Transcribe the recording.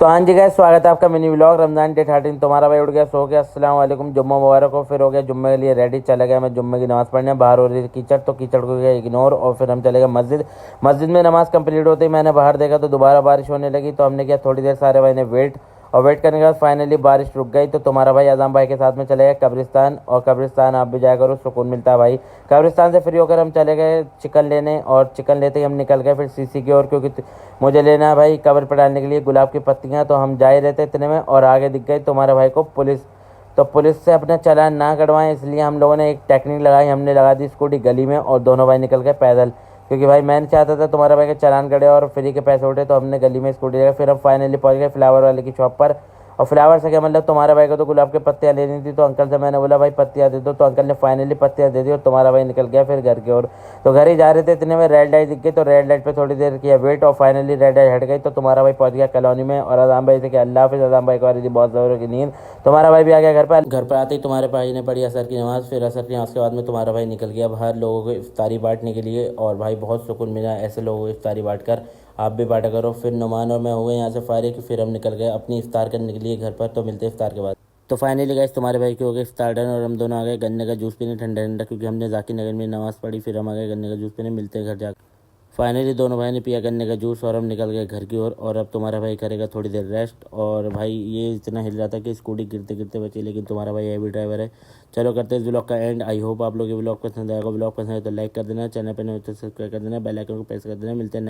तो हाँ जी गाइस, स्वागत है आपका मिनी व्लॉग। रमजान डे 13 तुम्हारा भाई उठ गया, सो गया। अस्सलाम वालेकुम, जुम्मा मुबारक हो। फिर हो गया जुम्मे के लिए रेडी, चला गया मैं जुम्मे की नमाज़ पढ़ने। बाहर हो रही थी कीचड़, तो कीचड़ को गया इग्नोर और फिर हम चले गए मस्जिद। मस्जिद में नमाज़ कंप्लीट होते ही मैंने बाहर देखा तो दोबारा बारिश होने लगी। तो हमने किया थोड़ी देर, सारे भाई ने वेट और वेट करने के बाद फाइनली बारिश रुक गई। तो तुम्हारा भाई आज़म भाई के साथ में चले गए कब्रिस्तान। और कब्रिस्तान आप भी जाया करो, सुकून मिलता है भाई। कब्रिस्तान से फ्री होकर हम चले गए चिकन लेने, और चिकन लेते ही हम निकल गए फिर सीसी की ओर, क्योंकि मुझे लेना है भाई कब्र पर डालने के लिए गुलाब की पत्तियाँ। तो हम जा ही रहते इतने में और आगे दिख गई तुम्हारे भाई को पुलिस। तो पुलिस से अपना चालान ना कटवाएं, इसलिए हम लोगों ने एक टेक्निक लगाई, हमने लगा दी स्कूटी गली में और दोनों भाई निकल गए पैदल। क्योंकि भाई मैं नहीं चाहता था तुम्हारा भाई का चालान कटे और फ्री के पैसे उठे, तो हमने गली में स्कूटी लगाई। फिर हम फाइनली पहुंच गए फ्लावर वाले की शॉप पर। और फ्लावर से क्या मतलब, तुम्हारे भाई को तो गुलाब की पत्तियाँ लेनी थी, तो अंकल से मैंने बोला भाई पत्तियाँ दे दो, तो अंकल ने फाइनली पत्तियाँ दे दी और तुम्हारा भाई निकल गया फिर घर की ओर। तो घर ही जा रहे थे इतने में रेड लाइट दिख गई, तो रेड लाइट पे थोड़ी देर किया वेट और फाइनली रेड लाइट हट गई। तो तुम्हारा भाई पहुंच गया कॉलोनी में और आज़म भाई से कि अल्लाह हाफिज़। आज़म भाई को आ रही थी बहुत ज़ोरों की नींद। तुम्हारा भाई भी आ गया घर पर। घर पर आते ही तुम्हारे भाई ने पढ़ी असर की नमाज़। फिर असर की नमाज़ के बाद में तुम्हारा भाई निकल गया बाहर लोगों को इफ्तारी बांटने के लिए। और भाई बहुत सुकून मिला ऐसे लोगों को इफ्तारी बांट कर, आप भी बांटा करो। फिर नुमान और मैं हुए यहाँ से फारिग, फिर हम निकल गए अपनी इफ्तार करने के लिए घर पर। तो मिलते हैं इफ्तार के बाद। तो फाइनली गाइस तुम्हारे भाई के हो गए इफ्तार डन और हम दोनों आ गए गन्ने का जूस पीने ठंडा ठंडा, क्योंकि हमने जाकिर नगर में नमाज़ पढ़ी। फिर हम आ गए गन्ने का जूस पीने, मिलते हैं घर जाकर। फाइनली दोनों भाई ने पिया गन्ने का जूस और हम निकल गए घर की ओर। और अब तुम्हारा भाई करेगा थोड़ी देर रेस्ट। और भाई ये इतना हिल रहा था कि स्कूटी गिरते गिरते बची, लेकिन तुम्हारा भाई हैवी ड्राइवर है। चलो करते हैं इस ब्लॉग का एंड। आई होप आप लोग ये ब्लॉग पसंद आएगा। ब्लॉग पसंद आए तो लाइक कर देना, चैनल पर नए हो तो सब्सक्राइब कर देना, बेल आइकन को प्रेस कर देना। मिलते हैं